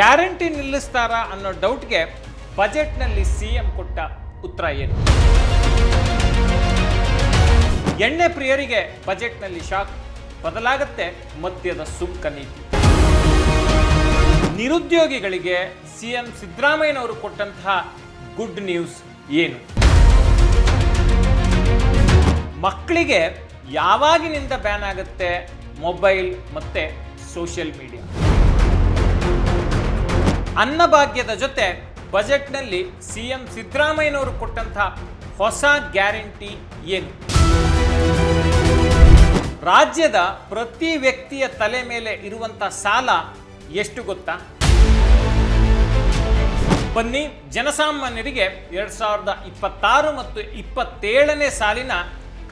Guarantee ನಿಲ್ಲಿಸ್ತಾರಾ ಅನ್ನೋ ಡೌಟ್ಗೆ ಬಜೆಟ್ನಲ್ಲಿ CM ಕೊಟ್ಟ ಉತ್ತರ ಏನು? ಎಣ್ಣೆ ಪ್ರಿಯರಿಗೆ ಬಜೆಟ್ನಲ್ಲಿ ಶಾಕ್, ಬದಲಾಗುತ್ತೆ ಮದ್ಯದ ಸುಂಕ ನೀತಿ. ನಿರುದ್ಯೋಗಿಗಳಿಗೆ ಸಿಎಂ ಸಿದ್ದರಾಮಯ್ಯನವರು ಕೊಟ್ಟಂತಹ ಗುಡ್ ನ್ಯೂಸ್ ಏನು? ಮಕ್ಕಳಿಗೆ ಯಾವಾಗಿನಿಂದ ಬ್ಯಾನ್ ಆಗುತ್ತೆ ಮೊಬೈಲ್ ಮತ್ತೆ ಸೋಷಿಯಲ್ ಮೀಡಿಯಾ? ಅನ್ನಭಾಗ್ಯದ ಜೊತೆ ಬಜೆಟ್ನಲ್ಲಿ ಸಿಎಂ ಸಿದ್ದರಾಮಯ್ಯನವರು ಕೊಟ್ಟಂತಹ ಹೊಸ ಗ್ಯಾರಂಟಿ ಏನು? ರಾಜ್ಯದ ಪ್ರತಿ ವ್ಯಕ್ತಿಯ ತಲೆ ಮೇಲೆ ಇರುವಂತಹ ಸಾಲ ಎಷ್ಟು ಗೊತ್ತಾ? ಬನ್ನಿ, ಜನಸಾಮಾನ್ಯರಿಗೆ 2026 ಮತ್ತು 27ನೇ ಸಾಲಿನ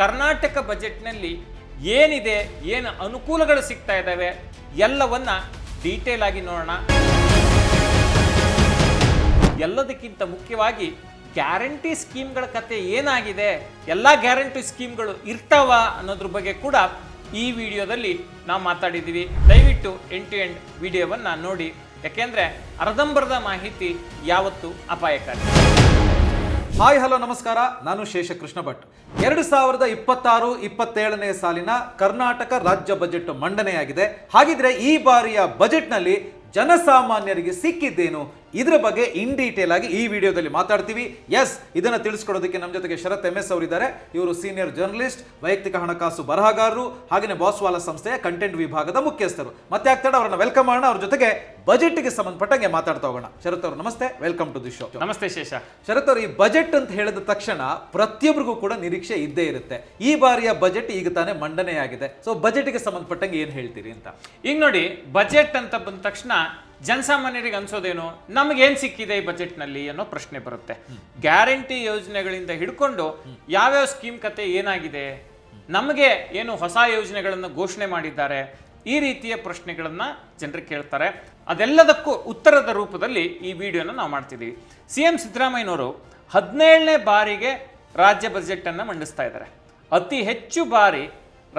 ಕರ್ನಾಟಕ ಬಜೆಟ್ನಲ್ಲಿ ಏನಿದೆ, ಏನು ಅನುಕೂಲಗಳು ಸಿಗ್ತಾ ಇದ್ದಾವೆ ಎಲ್ಲವನ್ನ ಡೀಟೇಲ್ ಆಗಿ ನೋಡೋಣ. ಎಲ್ಲದಕ್ಕಿಂತ ಮುಖ್ಯವಾಗಿ ಗ್ಯಾರಂಟಿ ಸ್ಕೀಮ್ಗಳ ಕತೆ ಏನಾಗಿದೆ, ಎಲ್ಲ ಗ್ಯಾರಂಟಿ ಸ್ಕೀಮ್ಗಳು ಇರ್ತಾವ ಅನ್ನೋದ್ರ ಬಗ್ಗೆ ಕೂಡ ಈ ವಿಡಿಯೋದಲ್ಲಿ ನಾವು ಮಾತಾಡಿದ್ದೀವಿ. ದಯವಿಟ್ಟು ಎಂಡ್ ಟು ಎಂಡ್ ವಿಡಿಯೋವನ್ನು ನೋಡಿ, ಯಾಕೆಂದ್ರೆ ಅರ್ಧಂಬರ್ಧ ಮಾಹಿತಿ ಯಾವತ್ತೂ ಅಪಾಯಕಾರಿ. ಹಾಯ್ ಹಲೋ ನಮಸ್ಕಾರ, ನಾನು ಶೇಷಕೃಷ್ಣ ಭಟ್. 2026-27ನೇ ಸಾಲಿನ ಕರ್ನಾಟಕ ರಾಜ್ಯ ಬಜೆಟ್ ಮಂಡನೆಯಾಗಿದೆ. ಹಾಗಿದ್ರೆ ಈ ಬಾರಿಯ ಬಜೆಟ್ನಲ್ಲಿ ಜನಸಾಮಾನ್ಯರಿಗೆ ಸಿಕ್ಕಿದ್ದೇನು, ಇದರ ಬಗ್ಗೆ ಇನ್ ಡೀಟೇಲ್ ಆಗಿ ಈ ವಿಡಿಯೋದಲ್ಲಿ ಮಾತಾಡ್ತೀವಿ. ಎಸ್, ಇದನ್ನ ತಿಳಿಸ್ಕೊಡೋದಕ್ಕೆ ನಮ್ಮ ಜೊತೆಗೆ ಶರತ್ MS ಅವರಿದ್ದಾರೆ. ಇವರು ಸೀನಿಯರ್ ಜರ್ನಲಿಸ್ಟ್, ವೈಯಕ್ತಿಕ ಹಣಕಾಸು ಬರಹಗಾರರು, ಹಾಗೆಯೇ ಬಾಸ್ವಾಲ ಸಂಸ್ಥೆಯ ಕಂಟೆಂಟ್ ವಿಭಾಗದ ಮುಖ್ಯಸ್ಥರು. ಮತ್ತೆ ಆಗ್ತಾಡ ಅವರನ್ನ ವೆಲ್ಕಮ್ ಮಾಡೋಣ, ಅವ್ರ ಜೊತೆಗೆ ಬಜೆಟ್ಗೆ ಸಂಬಂಧಪಟ್ಟಂಗೆ ಮಾತಾಡ್ತಾ ಹೋಗೋಣ. ಶರತ್ ಅವರು ನಮಸ್ತೆ, ವೆಲ್ಕಮ್ ಟು ದಿ ಶೋ. ನಮಸ್ತೆ ಶೇಷ. ಶರತ್ ಅವರು, ಈ ಬಜೆಟ್ ಅಂತ ಹೇಳಿದ ತಕ್ಷಣ ಪ್ರತಿಯೊಬ್ಬರಿಗೂ ಕೂಡ ನಿರೀಕ್ಷೆ ಇದ್ದೇ ಇರುತ್ತೆ. ಈ ಬಾರಿಯ ಬಜೆಟ್ ಈಗ ತಾನೇ ಮಂಡನೆಯಾಗಿದೆ. ಸೊ ಬಜೆಟ್ಗೆ ಸಂಬಂಧಪಟ್ಟಂಗೆ ಏನ್ ಹೇಳ್ತೀರಿ ಅಂತ? ಈಗ ನೋಡಿ, ಬಜೆಟ್ ಅಂತ ಬಂದ ತಕ್ಷಣ ಜನಸಾಮಾನ್ಯರಿಗೆ ಅನ್ಸೋದೇನು, ನಮಗೇನ್ ಸಿಕ್ಕಿದೆ ಈ ಬಜೆಟ್ನಲ್ಲಿ ಅನ್ನೋ ಪ್ರಶ್ನೆ ಬರುತ್ತೆ. ಗ್ಯಾರಂಟಿ ಯೋಜನೆಗಳಿಂದ ಹಿಡ್ಕೊಂಡು ಯಾವ್ಯಾವ ಸ್ಕೀಮ್ ಕತೆ ಏನಾಗಿದೆ, ನಮಗೆ ಏನು ಹೊಸ ಯೋಜನೆಗಳನ್ನು ಘೋಷಣೆ ಮಾಡಿದ್ದಾರೆ, ಈ ರೀತಿಯ ಪ್ರಶ್ನೆಗಳನ್ನ ಜನರು ಕೇಳ್ತಾರೆ. ಅದೆಲ್ಲದಕ್ಕೂ ಉತ್ತರದ ರೂಪದಲ್ಲಿ ಈ ವಿಡಿಯೋನ ನಾವು ಮಾಡ್ತಿದ್ದೀವಿ. ಸಿಎಂ ಸಿದ್ದರಾಮಯ್ಯನವರು 17ನೇ ಬಾರಿಗೆ ರಾಜ್ಯ ಬಜೆಟ್ ಅನ್ನ ಮಂಡಿಸ್ತಾ ಇದ್ದಾರೆ. ಅತಿ ಹೆಚ್ಚು ಬಾರಿ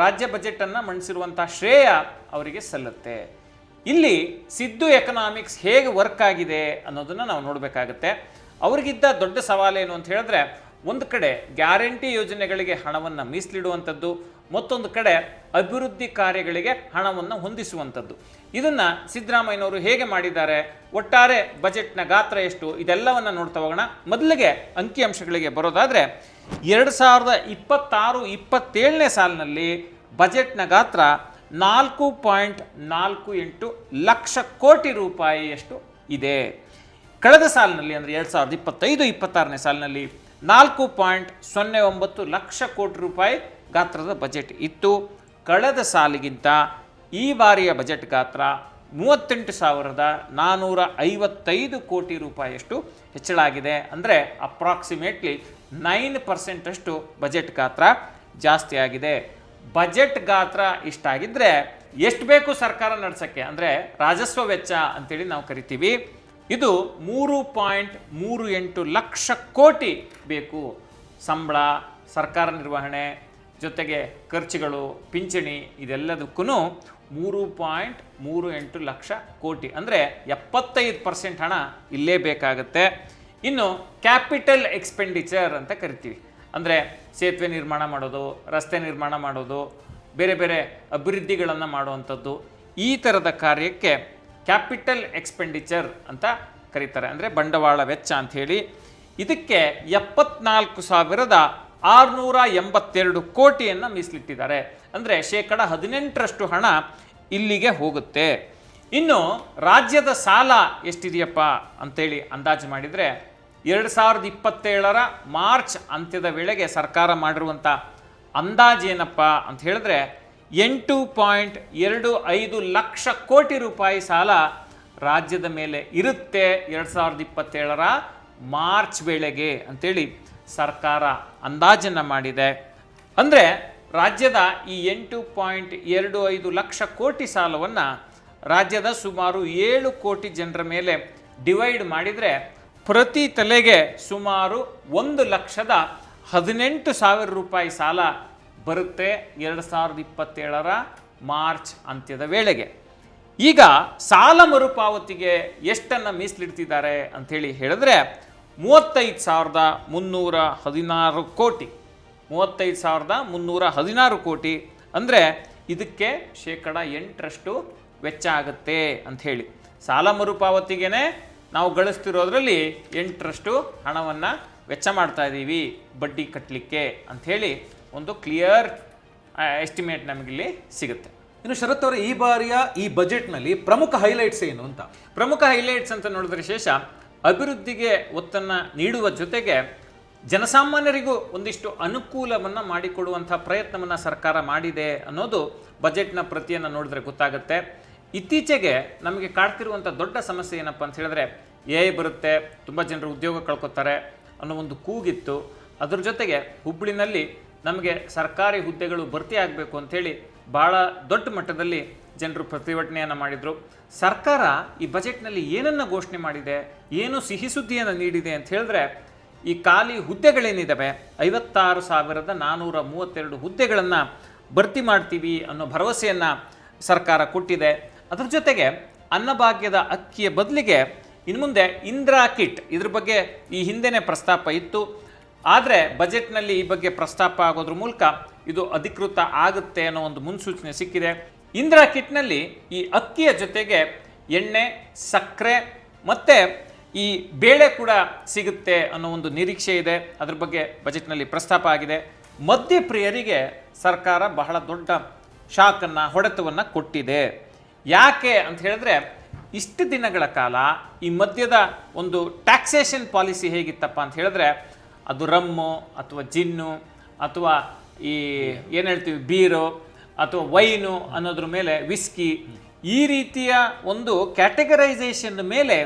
ರಾಜ್ಯ ಬಜೆಟ್ ಅನ್ನ ಮಂಡಿಸಿರುವಂತಹ ಶ್ರೇಯ ಅವರಿಗೆ ಸಲ್ಲುತ್ತೆ. ಇಲ್ಲಿ ಸಿದ್ದು ಎಕನಾಮಿಕ್ಸ್ ಹೇಗೆ ವರ್ಕ್ ಆಗಿದೆ ಅನ್ನೋದನ್ನ ನಾವು ನೋಡಬೇಕಾಗತ್ತೆ. ಅವ್ರಿಗಿದ್ದ ದೊಡ್ಡ ಸವಾಲೇನು ಅಂತ ಹೇಳಿದ್ರೆ, ಒಂದು ಕಡೆ ಗ್ಯಾರಂಟಿ ಯೋಜನೆಗಳಿಗೆ ಹಣವನ್ನು ಮೀಸಲಿಡುವಂಥದ್ದು, ಮತ್ತೊಂದು ಕಡೆ ಅಭಿವೃದ್ಧಿ ಕಾರ್ಯಗಳಿಗೆ ಹಣವನ್ನು ಹೊಂದಿಸುವಂಥದ್ದು. ಇದನ್ನ ಸಿದ್ದರಾಮಯ್ಯನವರು ಹೇಗೆ ಮಾಡಿದ್ದಾರೆ, ಒಟ್ಟಾರೆ ಬಜೆಟ್ನ ಗಾತ್ರ ಎಷ್ಟು, ಇದೆಲ್ಲವನ್ನ ನೋಡ್ತಾ ಹೋಗೋಣ. ಮೊದಲಿಗೆ ಅಂಕಿಅಂಶಗಳಿಗೆ ಬರೋದಾದ್ರೆ, 2026-27ನೇ ಸಾಲಿನಲ್ಲಿ ಬಜೆಟ್ನ ಗಾತ್ರ 4.48 ಲಕ್ಷ ಕೋಟಿ ರೂಪಾಯಿಯಷ್ಟು ಇದೆ. ಕಳೆದ ಸಾಲಿನಲ್ಲಿ ಅಂದರೆ 2025-26ನೇ ಸಾಲಿನಲ್ಲಿ 4.09 ಲಕ್ಷ ಕೋಟಿ ರೂಪಾಯಿ ಗಾತ್ರದ ಬಜೆಟ್ ಇತ್ತು. ಕಳೆದ ಸಾಲಿಗಿಂತ ಈ ಬಾರಿಯ ಬಜೆಟ್ ಗಾತ್ರ 38,455 ಕೋಟಿ ರೂಪಾಯಿಯಷ್ಟು ಹೆಚ್ಚಳ ಆಗಿದೆ. ಅಂದರೆ ಅಪ್ರಾಕ್ಸಿಮೇಟ್ಲಿ 9% ಅಷ್ಟು ಬಜೆಟ್ ಗಾತ್ರ ಜಾಸ್ತಿ ಆಗಿದೆ. ಬಜೆಟ್ ಗಾತ್ರ ಇಷ್ಟಾಗಿದ್ರೆ ಎಷ್ಟು ಬೇಕು ಸರ್ಕಾರ ನಡೆಸೋಕ್ಕೆ, ಅಂದರೆ ರಾಜಸ್ವ ವೆಚ್ಚ ಅಂತೇಳಿ ನಾವು ಕರಿತೀವಿ, ಇದು 3.38 ಲಕ್ಷ ಕೋಟಿ ಬೇಕು. ಸಂಬಳ, ಸರ್ಕಾರ ನಿರ್ವಹಣೆ ಜೊತೆಗೆ ಖರ್ಚುಗಳು, ಪಿಂಚಣಿ, ಇದೆಲ್ಲದಕ್ಕೂ 3.38 ಲಕ್ಷ ಕೋಟಿ, ಅಂದರೆ 75% ಹಣ ಇಲ್ಲೇ ಬೇಕಾಗುತ್ತೆ. ಇನ್ನು ಕ್ಯಾಪಿಟಲ್ ಎಕ್ಸ್ಪೆಂಡಿಚರ್ ಅಂತ ಕರಿತೀವಿ, ಅಂದರೆ ಸೇತುವೆ ನಿರ್ಮಾಣ ಮಾಡೋದು, ರಸ್ತೆ ನಿರ್ಮಾಣ ಮಾಡೋದು, ಬೇರೆ ಬೇರೆ ಅಭಿವೃದ್ಧಿಗಳನ್ನು ಮಾಡುವಂಥದ್ದು, ಈ ಥರದ ಕಾರ್ಯಕ್ಕೆ ಕ್ಯಾಪಿಟಲ್ ಎಕ್ಸ್ಪೆಂಡಿಚರ್ ಅಂತ ಕರೀತಾರೆ, ಅಂದರೆ ಬಂಡವಾಳ ವೆಚ್ಚ ಅಂಥೇಳಿ. ಇದಕ್ಕೆ 74,682 ಕೋಟಿಯನ್ನು ಮೀಸಲಿಟ್ಟಿದ್ದಾರೆ. ಅಂದರೆ 18% ಹಣ ಇಲ್ಲಿಗೆ ಹೋಗುತ್ತೆ. ಇನ್ನು ರಾಜ್ಯದ ಸಾಲ ಎಷ್ಟಿದೆಯಪ್ಪ ಅಂತೇಳಿ ಅಂದಾಜು ಮಾಡಿದರೆ, 2027 ಮಾರ್ಚ್ ಅಂತ್ಯದ ವೇಳೆಗೆ ಸರ್ಕಾರ ಮಾಡಿರುವಂಥ ಅಂದಾಜೇನಪ್ಪ ಅಂತ ಹೇಳಿದ್ರೆ 8.25 ಲಕ್ಷ ಕೋಟಿ ರೂಪಾಯಿ ಸಾಲ ರಾಜ್ಯದ ಮೇಲೆ ಇರುತ್ತೆ 2027 ಮಾರ್ಚ್ ವೇಳೆಗೆ ಅಂತೇಳಿ ಸರ್ಕಾರ ಅಂದಾಜನ್ನು ಮಾಡಿದೆ. ಅಂದರೆ ರಾಜ್ಯದ ಈ 8.25 ಲಕ್ಷ ಕೋಟಿ ಸಾಲವನ್ನು ರಾಜ್ಯದ ಸುಮಾರು 7 ಕೋಟಿ ಜನರ ಮೇಲೆ ಡಿವೈಡ್ ಮಾಡಿದರೆ ಪ್ರತಿ ತಲೆಗೆ ಸುಮಾರು 1,18,000 ರೂಪಾಯಿ ಸಾಲ ಬರುತ್ತೆ 2027 ಮಾರ್ಚ್ ಅಂತ್ಯದ ವೇಳೆಗೆ. ಈಗ ಸಾಲ ಮರುಪಾವತಿಗೆ ಎಷ್ಟನ್ನು ಮೀಸಲಿಡ್ತಿದ್ದಾರೆ ಅಂಥೇಳಿ ಹೇಳಿದ್ರೆ 35,316 ಕೋಟಿ. 35,316 ಕೋಟಿ ಅಂದರೆ ಇದಕ್ಕೆ 8% ವೆಚ್ಚ ಆಗುತ್ತೆ ಅಂಥೇಳಿ. ಸಾಲ ಮರುಪಾವತಿಗೆ ನಾವು ಗಳಿಸ್ತಿರೋದ್ರಲ್ಲಿ 8% ಹಣವನ್ನು ವೆಚ್ಚ ಮಾಡ್ತಾ ಇದ್ದೀವಿ ಬಡ್ಡಿ ಕಟ್ಟಲಿಕ್ಕೆ ಅಂಥೇಳಿ ಒಂದು ಕ್ಲಿಯರ್ ಎಸ್ಟಿಮೇಟ್ ನಮಗಿಲ್ಲಿ ಸಿಗುತ್ತೆ. ಇನ್ನು ಶರತ್ ಅವರ ಈ ಬಾರಿಯ ಈ ಬಜೆಟ್ನಲ್ಲಿ ಪ್ರಮುಖ ಹೈಲೈಟ್ಸ್ ಏನು ಅಂತ? ಪ್ರಮುಖ ಹೈಲೈಟ್ಸ್ ಅಂತ ನೋಡಿದ್ರೆ ಶೇಷ ಅಭಿವೃದ್ಧಿಗೆ ಒತ್ತನ್ನು ನೀಡುವ ಜೊತೆಗೆ ಜನಸಾಮಾನ್ಯರಿಗೂ ಒಂದಿಷ್ಟು ಅನುಕೂಲವನ್ನು ಮಾಡಿಕೊಡುವಂಥ ಪ್ರಯತ್ನವನ್ನು ಸರ್ಕಾರ ಮಾಡಿದೆ ಅನ್ನೋದು ಬಜೆಟ್ನ ಪ್ರತಿಯನ್ನು ನೋಡಿದ್ರೆ ಗೊತ್ತಾಗುತ್ತೆ. ಇತ್ತೀಚೆಗೆ ನಮಗೆ ಕಾಡ್ತಿರುವಂಥ ದೊಡ್ಡ ಸಮಸ್ಯೆ ಏನಪ್ಪ ಅಂತ ಹೇಳಿದ್ರೆ AI ಬರುತ್ತೆ, ತುಂಬ ಜನರು ಉದ್ಯೋಗ ಕಳ್ಕೊತಾರೆ ಅನ್ನೋ ಒಂದು ಕೂಗಿತ್ತು. ಅದ್ರ ಜೊತೆಗೆ ಹುಬ್ಬಳ್ಳಿನಲ್ಲಿ ನಮಗೆ ಸರ್ಕಾರಿ ಹುದ್ದೆಗಳು ಭರ್ತಿ ಆಗಬೇಕು ಅಂಥೇಳಿ ಭಾಳ ದೊಡ್ಡ ಮಟ್ಟದಲ್ಲಿ ಜನರು ಪ್ರತಿಭಟನೆಯನ್ನು ಮಾಡಿದರು. ಸರ್ಕಾರ ಈ ಬಜೆಟ್ನಲ್ಲಿ ಏನನ್ನು ಘೋಷಣೆ ಮಾಡಿದೆ, ಏನು ಸಿಹಿ ಸುದ್ದಿಯನ್ನು ನೀಡಿದೆ ಅಂತ ಹೇಳಿದ್ರೆ ಈ ಖಾಲಿ ಹುದ್ದೆಗಳೇನಿದ್ದಾವೆ 56,432 ಹುದ್ದೆಗಳನ್ನು ಭರ್ತಿ ಮಾಡ್ತೀವಿ ಅನ್ನೋ ಭರವಸೆಯನ್ನು ಸರ್ಕಾರ ಕೊಟ್ಟಿದೆ. ಅದರ ಜೊತೆಗೆ ಅನ್ನಭಾಗ್ಯದ ಅಕ್ಕಿಯ ಬದಲಿಗೆ ಇನ್ನು ಮುಂದೆ ಇಂದಿರಾ ಕಿಟ್, ಇದ್ರ ಬಗ್ಗೆ ಈ ಹಿಂದೆನೇ ಪ್ರಸ್ತಾಪ ಇತ್ತು. ಆದರೆ ಬಜೆಟ್ನಲ್ಲಿ ಈ ಬಗ್ಗೆ ಪ್ರಸ್ತಾಪ ಆಗೋದ್ರ ಮೂಲಕ ಇದು ಅಧಿಕೃತ ಆಗುತ್ತೆ ಅನ್ನೋ ಒಂದು ಮುನ್ಸೂಚನೆ ಸಿಕ್ಕಿದೆ. ಇಂದಿರಾ ಕಿಟ್ನಲ್ಲಿ ಈ ಅಕ್ಕಿಯ ಜೊತೆಗೆ ಎಣ್ಣೆ, ಸಕ್ಕರೆ ಮತ್ತು ಈ ಬೇಳೆ ಕೂಡ ಸಿಗುತ್ತೆ ಅನ್ನೋ ಒಂದು ನಿರೀಕ್ಷೆ ಇದೆ. ಅದ್ರ ಬಗ್ಗೆ ಬಜೆಟ್ನಲ್ಲಿ ಪ್ರಸ್ತಾಪ ಆಗಿದೆ. ಮದ್ಯಪ್ರಿಯರಿಗೆ ಸರ್ಕಾರ ಬಹಳ ದೊಡ್ಡ ಶಾಕನ್ನು, ಹೊಡೆತವನ್ನು ಕೊಟ್ಟಿದೆ. ಯಾಕೆ ಅಂತ ಹೇಳಿದ್ರೆ ಇಷ್ಟು ದಿನಗಳ ಕಾಲ ಈ ಮದ್ಯದ ಒಂದು ಟ್ಯಾಕ್ಸೇಷನ್ ಪಾಲಿಸಿ ಹೇಗಿತ್ತಪ್ಪ ಅಂತ ಹೇಳಿದ್ರೆ ಅದು ರಮ್ಮು ಅಥವಾ ಜಿನ್ನು ಅಥವಾ ಈ ಏನು ಹೇಳ್ತೀವಿ ಬೀರು ಅಥವಾ ವೈನು ಅನ್ನೋದ್ರ ಮೇಲೆ ವಿಸ್ಕಿ, ಈ ರೀತಿಯ ಒಂದು ಕ್ಯಾಟಗರೈಸೇಷನ್ ಮೇಲೆ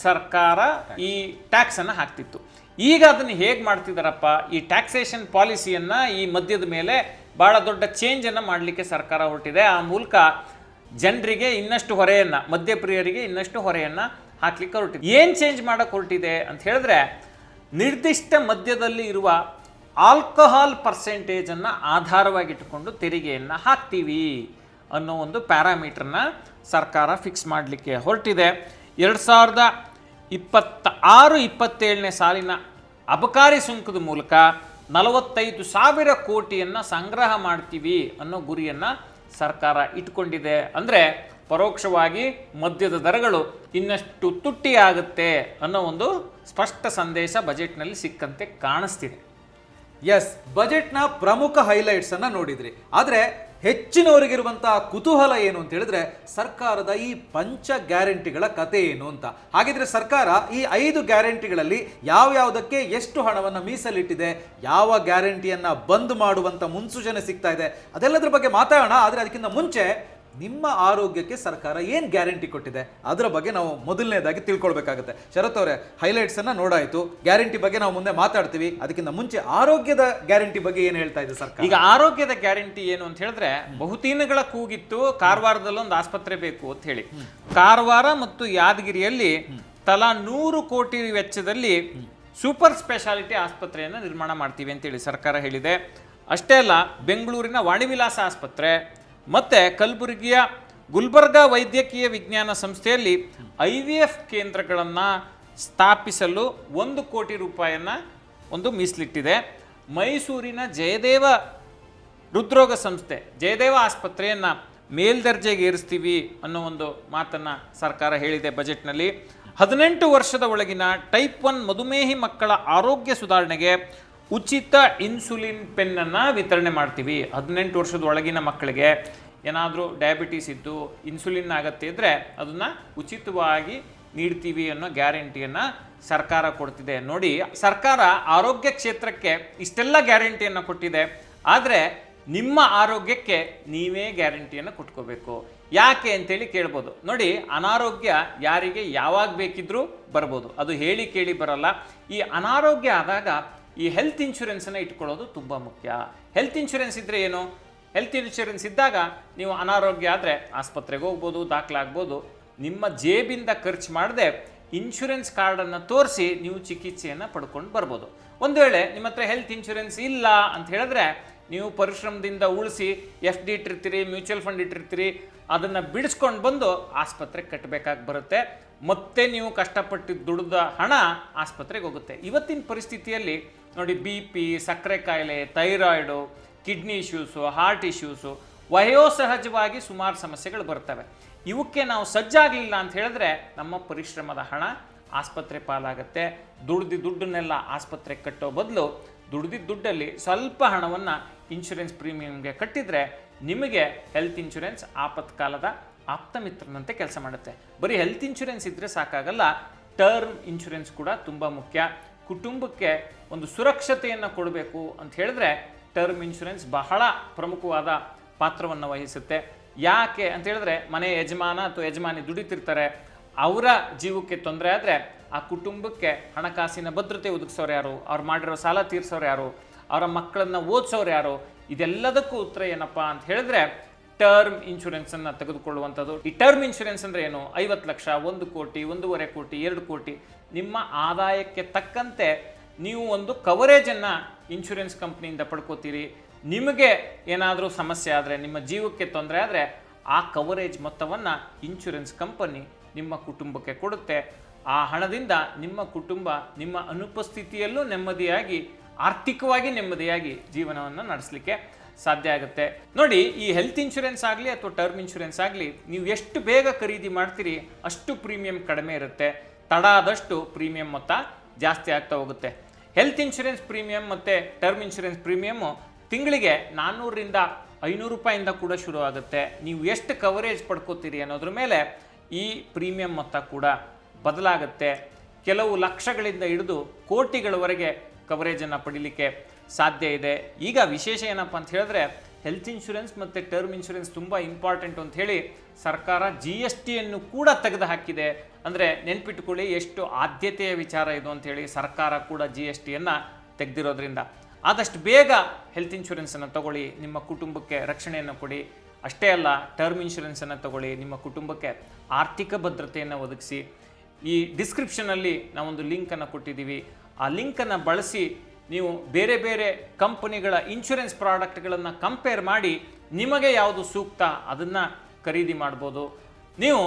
ಸರ್ಕಾರ ಈ ಟ್ಯಾಕ್ಸನ್ನು ಹಾಕ್ತಿತ್ತು. ಈಗ ಅದನ್ನು ಹೇಗೆ ಮಾಡ್ತಿದ್ದಾರಪ್ಪ, ಈ ಟ್ಯಾಕ್ಸೇಷನ್ ಪಾಲಿಸಿಯನ್ನು ಈ ಮದ್ಯದ ಮೇಲೆ ಭಾಳ ದೊಡ್ಡ ಚೇಂಜನ್ನು ಮಾಡಲಿಕ್ಕೆ ಸರ್ಕಾರ ಹೊರಟಿದೆ. ಆ ಮೂಲಕ ಜನರಿಗೆ ಇನ್ನಷ್ಟು ಹೊರೆಯನ್ನು, ಮದ್ಯಪ್ರಿಯರಿಗೆ ಇನ್ನಷ್ಟು ಹೊರೆಯನ್ನು ಹಾಕ್ಲಿಕ್ಕೆ ಹೊರಟಿದೆ. ಏನು ಚೇಂಜ್ ಮಾಡೋಕ್ಕೆ ಹೊರಟಿದೆ ಅಂತ ಹೇಳಿದ್ರೆ ನಿರ್ದಿಷ್ಟ ಮದ್ಯದಲ್ಲಿ ಇರುವ ಆಲ್ಕೋಹಾಲ್ ಪರ್ಸೆಂಟೇಜನ್ನು ಆಧಾರವಾಗಿಟ್ಟುಕೊಂಡು ತೆರಿಗೆಯನ್ನು ಹಾಕ್ತೀವಿ ಅನ್ನೋ ಒಂದು ಪ್ಯಾರಾಮೀಟ್ರನ್ನ ಸರ್ಕಾರ ಫಿಕ್ಸ್ ಮಾಡಲಿಕ್ಕೆ ಹೊರಟಿದೆ. 2026-27ನೇ ಸಾಲಿನ ಅಬಕಾರಿ ಸುಂಕದ ಮೂಲಕ 45,000 ಕೋಟಿಯನ್ನು ಸಂಗ್ರಹ ಮಾಡ್ತೀವಿ ಅನ್ನೋ ಗುರಿಯನ್ನು ಸರ್ಕಾರ ಇಟ್ಕೊಂಡಿದೆ. ಅಂದರೆ ಪರೋಕ್ಷವಾಗಿ ಮದ್ಯದ ದರಗಳು ಇನ್ನಷ್ಟು ತುಟ್ಟಿಯಾಗುತ್ತೆ ಅನ್ನೋ ಒಂದು ಸ್ಪಷ್ಟ ಸಂದೇಶ ಬಜೆಟ್ನಲ್ಲಿ ಸಿಕ್ಕಂತೆ ಕಾಣಿಸ್ತಿದೆ. ಎಸ್, ಬಜೆಟ್ನ ಪ್ರಮುಖ ಹೈಲೈಟ್ಸ್ ಅನ್ನ ನೋಡಿದ್ರಿ. ಆದರೆ ಹೆಚ್ಚಿನವರಿಗಿರುವಂತಹ ಕುತೂಹಲ ಏನು ಅಂತ ಹೇಳಿದ್ರೆ ಸರ್ಕಾರದ ಈ ಪಂಚ ಗ್ಯಾರಂಟಿಗಳ ಕತೆ ಏನು ಅಂತ. ಹಾಗಿದ್ರೆ ಸರ್ಕಾರ ಈ 5 ಗ್ಯಾರಂಟಿಗಳಲ್ಲಿ ಯಾವ್ಯಾವುದಕ್ಕೆ ಎಷ್ಟು ಹಣವನ್ನು ಮೀಸಲಿಟ್ಟಿದೆ, ಯಾವ ಗ್ಯಾರಂಟಿಯನ್ನ ಬಂದ್ ಮಾಡುವಂತ ಮುನ್ಸೂಚನೆ ಸಿಗ್ತಾ ಇದೆ, ಅದೆಲ್ಲದ್ರ ಬಗ್ಗೆ ಮಾತಾಡೋಣ. ಆದರೆ ಅದಕ್ಕಿಂತ ಮುಂಚೆ ನಿಮ್ಮ ಆರೋಗ್ಯಕ್ಕೆ ಸರ್ಕಾರ ಏನು ಗ್ಯಾರಂಟಿ ಕೊಟ್ಟಿದೆ ಅದರ ಬಗ್ಗೆ ನಾವು ಮೊದಲನೇದಾಗಿ ತಿಳ್ಕೊಳ್ಬೇಕಾಗುತ್ತೆ. ಶರತ್ ಅವರೇ, ಹೈಲೈಟ್ಸ್ ಅನ್ನ ನೋಡಾಯ್ತು, ಗ್ಯಾರಂಟಿ ಬಗ್ಗೆ ನಾವು ಮುಂದೆ ಮಾತಾಡ್ತೀವಿ. ಅದಕ್ಕಿಂತ ಮುಂಚೆ ಆರೋಗ್ಯದ ಗ್ಯಾರಂಟಿ ಬಗ್ಗೆ ಏನು ಹೇಳ್ತಾ ಇದೆ ಸರ್ಕಾರ? ಈಗ ಆರೋಗ್ಯದ ಗ್ಯಾರಂಟಿ ಏನು ಅಂತ ಹೇಳಿದ್ರೆ ಬಹುದಿನಗಳ ಕೂಗಿತ್ತು ಕಾರವಾರದಲ್ಲಿ ಒಂದು ಆಸ್ಪತ್ರೆ ಬೇಕು ಅಂತ ಹೇಳಿ. ಕಾರವಾರ ಮತ್ತು ಯಾದಗಿರಿಯಲ್ಲಿ ತಲಾ 100 ಕೋಟಿ ವೆಚ್ಚದಲ್ಲಿ ಸೂಪರ್ ಸ್ಪೆಷಾಲಿಟಿ ಆಸ್ಪತ್ರೆಯನ್ನು ನಿರ್ಮಾಣ ಮಾಡ್ತೀವಿ ಅಂತೇಳಿ ಸರ್ಕಾರ ಹೇಳಿದೆ. ಅಷ್ಟೇ ಅಲ್ಲ, ಬೆಂಗಳೂರಿನ ವಾಣಿವಿಲಾಸ ಆಸ್ಪತ್ರೆ ಮತ್ತು ಕಲಬುರಗಿಯ ಗುಲ್ಬರ್ಗಾ ವೈದ್ಯಕೀಯ ವಿಜ್ಞಾನ ಸಂಸ್ಥೆಯಲ್ಲಿ IVF ಕೇಂದ್ರಗಳನ್ನು ಸ್ಥಾಪಿಸಲು 1 ಕೋಟಿ ರೂಪಾಯಿಯನ್ನು ಒಂದು ಮೀಸಲಿಟ್ಟಿದೆ. ಮೈಸೂರಿನ ಜಯದೇವ ಹೃದ್ರೋಗ ಸಂಸ್ಥೆ, ಜಯದೇವ ಆಸ್ಪತ್ರೆಯನ್ನು ಮೇಲ್ದರ್ಜೆಗೆ ಏರಿಸ್ತೀವಿ ಅನ್ನೋ ಒಂದು ಮಾತನ್ನು ಸರ್ಕಾರ ಹೇಳಿದೆ ಬಜೆಟ್ನಲ್ಲಿ. 18 ವರ್ಷದ ಒಳಗಿನ ಟೈಪ್ 1 ಮಧುಮೇಹಿ ಮಕ್ಕಳ ಆರೋಗ್ಯ ಸುಧಾರಣೆಗೆ ಉಚಿತ ಇನ್ಸುಲಿನ್ ಪೆನ್ನನ್ನು ವಿತರಣೆ ಮಾಡ್ತೀವಿ. 18 ವರ್ಷದ ಒಳಗಿನ ಮಕ್ಕಳಿಗೆ ಏನಾದರೂ ಡಯಾಬಿಟೀಸ್ ಇದ್ದು ಇನ್ಸುಲಿನ್ ಆಗತ್ತೆ ಇದ್ದರೆ ಅದನ್ನು ಉಚಿತವಾಗಿ ನೀಡ್ತೀವಿ ಅನ್ನೋ ಗ್ಯಾರಂಟಿಯನ್ನು ಸರ್ಕಾರ ಕೊಡ್ತಿದೆ. ನೋಡಿ, ಸರ್ಕಾರ ಆರೋಗ್ಯ ಕ್ಷೇತ್ರಕ್ಕೆ ಇಷ್ಟೆಲ್ಲ ಗ್ಯಾರಂಟಿಯನ್ನು ಕೊಟ್ಟಿದೆ. ಆದರೆ ನಿಮ್ಮ ಆರೋಗ್ಯಕ್ಕೆ ನೀವೇ ಗ್ಯಾರಂಟಿಯನ್ನು ಕೊಟ್ಕೋಬೇಕು. ಯಾಕೆ ಅಂತೇಳಿ ಕೇಳ್ಬೋದು. ನೋಡಿ, ಅನಾರೋಗ್ಯ ಯಾರಿಗೆ ಯಾವಾಗ ಬೇಕಿದ್ರೂ ಬರ್ಬೋದು, ಅದು ಹೇಳಿ ಕೇಳಿ ಬರಲ್ಲ. ಈ ಅನಾರೋಗ್ಯ ಆದಾಗ ಈ ಹೆಲ್ತ್ ಇನ್ಶೂರೆನ್ಸನ್ನು ಇಟ್ಕೊಳ್ಳೋದು ತುಂಬ ಮುಖ್ಯ. ಹೆಲ್ತ್ ಇನ್ಶೂರೆನ್ಸ್ ಇದ್ದರೆ ಏನು? ಹೆಲ್ತ್ ಇನ್ಶೂರೆನ್ಸ್ ಇದ್ದಾಗ ನೀವು ಅನಾರೋಗ್ಯ ಆದರೆ ಆಸ್ಪತ್ರೆಗೆ ಹೋಗ್ಬೋದು, ದಾಖಲಾಗ್ಬೋದು. ನಿಮ್ಮ ಜೇಬಿಂದ ಖರ್ಚು ಮಾಡದೆ ಇನ್ಶೂರೆನ್ಸ್ ಕಾರ್ಡನ್ನು ತೋರಿಸಿ ನೀವು ಚಿಕಿತ್ಸೆಯನ್ನು ಪಡ್ಕೊಂಡು ಬರ್ಬೋದು. ಒಂದು ವೇಳೆ ನಿಮ್ಮ ಹತ್ರ ಹೆಲ್ತ್ ಇನ್ಶೂರೆನ್ಸ್ ಇಲ್ಲ ಅಂತ ಹೇಳಿದ್ರೆ ನೀವು ಪರಿಶ್ರಮದಿಂದ ಉಳಿಸಿ FD ಇಟ್ಟಿರ್ತೀರಿ, ಮ್ಯೂಚುವಲ್ ಫಂಡ್ ಇಟ್ಟಿರ್ತೀರಿ, ಅದನ್ನು ಬಿಡಿಸ್ಕೊಂಡು ಬಂದು ಆಸ್ಪತ್ರೆಗೆ ಕಟ್ಟಬೇಕಾಗಿ ಬರುತ್ತೆ. ಮತ್ತೆ ನೀವು ಕಷ್ಟಪಟ್ಟು ದುಡಿದ ಹಣ ಆಸ್ಪತ್ರೆಗೆ ಹೋಗುತ್ತೆ. ಇವತ್ತಿನ ಪರಿಸ್ಥಿತಿಯಲ್ಲಿ ನೋಡಿ, BP, ಸಕ್ಕರೆ ಕಾಯಿಲೆ, thyroid, kidney issues, heart issues, ವಯೋಸಹಜವಾಗಿ ಸುಮಾರು ಸಮಸ್ಯೆಗಳು ಬರ್ತವೆ. ಇವಕ್ಕೆ ನಾವು ಸಜ್ಜಾಗಲಿಲ್ಲ ಅಂತ ಹೇಳಿದ್ರೆ ನಮ್ಮ ಪರಿಶ್ರಮದ ಹಣ ಆಸ್ಪತ್ರೆ ಪಾಲಾಗುತ್ತೆ. ದುಡ್ಡನ್ನೆಲ್ಲ ಆಸ್ಪತ್ರೆಗೆ ಕಟ್ಟೋ ಬದಲು ದುಡ್ದಿದ್ದ ದುಡ್ಡಲ್ಲಿ ಸ್ವಲ್ಪ ಹಣವನ್ನು ಇನ್ಶೂರೆನ್ಸ್ ಪ್ರೀಮಿಯಂಗೆ ಕಟ್ಟಿದರೆ ನಿಮಗೆ ಹೆಲ್ತ್ ಇನ್ಶೂರೆನ್ಸ್ ಆಪತ್ಕಾಲದ ಆಪ್ತಮಿತ್ರನಂತೆ ಕೆಲಸ ಮಾಡುತ್ತೆ. ಬರೀ ಹೆಲ್ತ್ ಇನ್ಶೂರೆನ್ಸ್ ಇದ್ದರೆ ಸಾಕಾಗಲ್ಲ, ಟರ್ಮ್ ಇನ್ಶೂರೆನ್ಸ್ ಕೂಡ ತುಂಬ ಮುಖ್ಯ. ಕುಟುಂಬಕ್ಕೆ ಒಂದು ಸುರಕ್ಷತೆಯನ್ನು ಕೊಡಬೇಕು ಅಂತ ಹೇಳಿದ್ರೆ ಟರ್ಮ್ ಇನ್ಶೂರೆನ್ಸ್ ಬಹಳ ಪ್ರಮುಖವಾದ ಪಾತ್ರವನ್ನು ವಹಿಸುತ್ತೆ. ಯಾಕೆ ಅಂತ ಹೇಳಿದ್ರೆ ಮನೆ ಯಜಮಾನ ಅಥವಾ ಯಜಮಾನಿ ದುಡಿತಿರ್ತಾರೆ, ಅವರ ಜೀವಕ್ಕೆ ತೊಂದರೆ ಆದರೆ ಆ ಕುಟುಂಬಕ್ಕೆ ಹಣಕಾಸಿನ ಭದ್ರತೆ ಒದಗಿಸೋರು ಯಾರು, ಅವ್ರು ಮಾಡಿರೋ ಸಾಲ ತೀರಿಸೋರು ಯಾರು, ಅವರ ಮಕ್ಕಳನ್ನು ಓದಿಸೋರು ಯಾರು, ಇದೆಲ್ಲದಕ್ಕೂ ಉತ್ತರ ಏನಪ್ಪ ಅಂತ ಹೇಳಿದ್ರೆ ಟರ್ಮ್ ಇನ್ಶೂರೆನ್ಸನ್ನು ತೆಗೆದುಕೊಳ್ಳುವಂಥದ್ದು. ಈ ಟರ್ಮ್ ಇನ್ಶೂರೆನ್ಸ್ ಅಂದರೆ ಏನು? 50 ಲಕ್ಷ, 1 ಕೋಟಿ, 1.5 ಕೋಟಿ, 2 ಕೋಟಿ, ನಿಮ್ಮ ಆದಾಯಕ್ಕೆ ತಕ್ಕಂತೆ ನೀವು ಒಂದು ಕವರೇಜನ್ನು ಇನ್ಶೂರೆನ್ಸ್ ಕಂಪ್ನಿಯಿಂದ ಪಡ್ಕೋತೀರಿ. ನಿಮಗೆ ಏನಾದರೂ ಸಮಸ್ಯೆ ಆದರೆ, ನಿಮ್ಮ ಜೀವಕ್ಕೆ ತೊಂದರೆ ಆದರೆ ಆ ಕವರೇಜ್ ಮೊತ್ತವನ್ನು ಇನ್ಶೂರೆನ್ಸ್ ಕಂಪನಿ ನಿಮ್ಮ ಕುಟುಂಬಕ್ಕೆ ಕೊಡುತ್ತೆ. ಆ ಹಣದಿಂದ ನಿಮ್ಮ ಕುಟುಂಬ ನಿಮ್ಮ ಅನುಪಸ್ಥಿತಿಯಲ್ಲೂ ನೆಮ್ಮದಿಯಾಗಿ, ಆರ್ಥಿಕವಾಗಿ ನೆಮ್ಮದಿಯಾಗಿ ಜೀವನವನ್ನು ನಡೆಸಲಿಕ್ಕೆ ಸಾಧ್ಯ ಆಗುತ್ತೆ. ನೋಡಿ, ಈ ಹೆಲ್ತ್ ಇನ್ಶೂರೆನ್ಸ್ ಆಗಲಿ ಅಥವಾ ಟರ್ಮ್ ಇನ್ಶೂರೆನ್ಸ್ ಆಗಲಿ, ನೀವು ಎಷ್ಟು ಬೇಗ ಖರೀದಿ ಮಾಡ್ತೀರಿ ಅಷ್ಟು ಪ್ರೀಮಿಯಂ ಕಡಿಮೆ ಇರುತ್ತೆ, ತಡ ಆದಷ್ಟು ಪ್ರೀಮಿಯಂ ಮೊತ್ತ ಜಾಸ್ತಿ ಆಗ್ತಾ ಹೋಗುತ್ತೆ. ಹೆಲ್ತ್ ಇನ್ಶೂರೆನ್ಸ್ ಪ್ರೀಮಿಯಂ ಮತ್ತು ಟರ್ಮ್ ಇನ್ಶೂರೆನ್ಸ್ ಪ್ರೀಮಿಯಮ್ಮು ತಿಂಗಳಿಗೆ 400ರಿಂದ 500 ರೂಪಾಯಿಂದ ಕೂಡ ಶುರು ಆಗುತ್ತೆ. ನೀವು ಎಷ್ಟು ಕವರೇಜ್ ಪಡ್ಕೋತೀರಿ ಅನ್ನೋದ್ರ ಮೇಲೆ ಈ ಪ್ರೀಮಿಯಂ ಮೊತ್ತ ಕೂಡ ಬದಲಾಗುತ್ತೆ. ಕೆಲವು ಲಕ್ಷಗಳಿಂದ ಹಿಡಿದು ಕೋಟಿಗಳವರೆಗೆ ಕವರೇಜನ್ನು ಪಡೀಲಿಕ್ಕೆ ಸಾಧ್ಯ ಇದೆ. ಈಗ ವಿಶೇಷ ಏನಪ್ಪ ಅಂತ ಹೇಳಿದ್ರೆ, ಹೆಲ್ತ್ ಇನ್ಶೂರೆನ್ಸ್ ಮತ್ತು ಟರ್ಮ್ ಇನ್ಶೂರೆನ್ಸ್ ತುಂಬ ಇಂಪಾರ್ಟೆಂಟ್ ಅಂತ ಹೇಳಿ ಸರ್ಕಾರ GSTಯನ್ನು ಕೂಡ ತೆಗೆದು ಹಾಕಿದೆ. ಅಂದರೆ ನೆನ್ಪಿಟ್ಕೊಳ್ಳಿ ಎಷ್ಟು ಆದ್ಯತೆಯ ವಿಚಾರ ಇದು ಅಂಥೇಳಿ ಸರ್ಕಾರ ಕೂಡ GSTಯನ್ನು ತೆಗೆದಿರೋದ್ರಿಂದ ಆದಷ್ಟು ಬೇಗ ಹೆಲ್ತ್ ಇನ್ಶೂರೆನ್ಸನ್ನು ತಗೊಳ್ಳಿ, ನಿಮ್ಮ ಕುಟುಂಬಕ್ಕೆ ರಕ್ಷಣೆಯನ್ನು ಕೊಡಿ. ಅಷ್ಟೇ ಅಲ್ಲ, ಟರ್ಮ್ ಇನ್ಶೂರೆನ್ಸನ್ನು ತಗೊಳ್ಳಿ, ನಿಮ್ಮ ಕುಟುಂಬಕ್ಕೆ ಆರ್ಥಿಕ ಭದ್ರತೆಯನ್ನು ಒದಗಿಸಿ. ಈ ಡಿಸ್ಕ್ರಿಪ್ಷನಲ್ಲಿ ನಾವೊಂದು ಲಿಂಕನ್ನು ಕೊಟ್ಟಿದ್ದೀವಿ. ಆ ಲಿಂಕನ್ನು ಬಳಸಿ ನೀವು ಬೇರೆ ಬೇರೆ ಕಂಪನಿಗಳ ಇನ್ಶೂರೆನ್ಸ್ ಪ್ರಾಡಕ್ಟ್ಗಳನ್ನು ಕಂಪೇರ್ ಮಾಡಿ ನಿಮಗೆ ಯಾವುದು ಸೂಕ್ತ ಅದನ್ನು ಖರೀದಿ ಮಾಡ್ಬೋದು. ನೀವು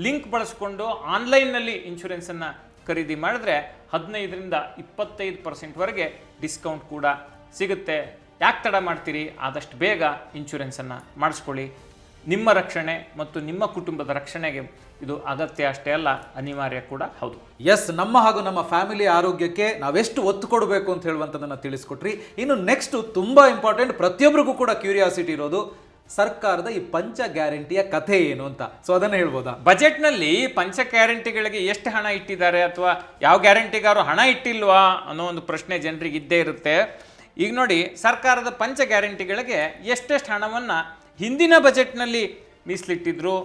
ಲಿಂಕ್ ಬಳಸ್ಕೊಂಡು ಆನ್ಲೈನ್ನಲ್ಲಿ ಇನ್ಶೂರೆನ್ಸನ್ನು ಖರೀದಿ ಮಾಡಿದ್ರೆ 15ರಿಂದ 25% ಡಿಸ್ಕೌಂಟ್ ಕೂಡ ಸಿಗುತ್ತೆ. ಯಾಕೆ ತಡ ಮಾಡ್ತೀರಿ? ಆದಷ್ಟು ಬೇಗ ಇನ್ಶೂರೆನ್ಸನ್ನು ಮಾಡಿಸ್ಕೊಳ್ಳಿ. ನಿಮ್ಮ ರಕ್ಷಣೆ ಮತ್ತು ನಿಮ್ಮ ಕುಟುಂಬದ ರಕ್ಷಣೆಗೆ ಇದು ಅಗತ್ಯ ಅಷ್ಟೇ ಅಲ್ಲ, ಅನಿವಾರ್ಯ ಕೂಡ ಹೌದು. ಎಸ್, ನಮ್ಮ ಹಾಗೂ ನಮ್ಮ ಫ್ಯಾಮಿಲಿ ಆರೋಗ್ಯಕ್ಕೆ ನಾವೆಷ್ಟು ಒತ್ತು ಕೊಡಬೇಕು ಅಂತ ಹೇಳುವಂಥದ್ದನ್ನು ತಿಳಿಸ್ಕೊಟ್ರಿ. ಇನ್ನು ನೆಕ್ಸ್ಟ್ ತುಂಬಾ ಇಂಪಾರ್ಟೆಂಟ್, ಪ್ರತಿಯೊಬ್ಬರಿಗೂ ಕೂಡ ಕ್ಯೂರಿಯಾಸಿಟಿ ಇರೋದು, ಸರ್ಕಾರದ ಈ ಪಂಚ ಗ್ಯಾರಂಟಿಯ ಕಥೆ ಏನು ಅಂತ. ಸೊ ಅದನ್ನು ಹೇಳ್ಬೋದಾ? ಬಜೆಟ್ನಲ್ಲಿ ಪಂಚ ಗ್ಯಾರಂಟಿಗಳಿಗೆ ಎಷ್ಟು ಹಣ ಇಟ್ಟಿದ್ದಾರೆ ಅಥವಾ ಯಾವ ಗ್ಯಾರಂಟಿಗಾರು ಹಣ ಇಟ್ಟಿಲ್ವಾ ಅನ್ನೋ ಒಂದು ಪ್ರಶ್ನೆ ಜನರಿಗೆ ಇದ್ದೇ ಇರುತ್ತೆ. ಈಗ ನೋಡಿ, ಸರ್ಕಾರದ ಪಂಚ ಗ್ಯಾರಂಟಿಗಳಿಗೆ ಎಷ್ಟೆಷ್ಟು ಹಣವನ್ನು ಹಿಂದಿನ ಬಜೆಟ್ನಲ್ಲಿ ಮೀಸಲಿಟ್ಟಿದ್ರು,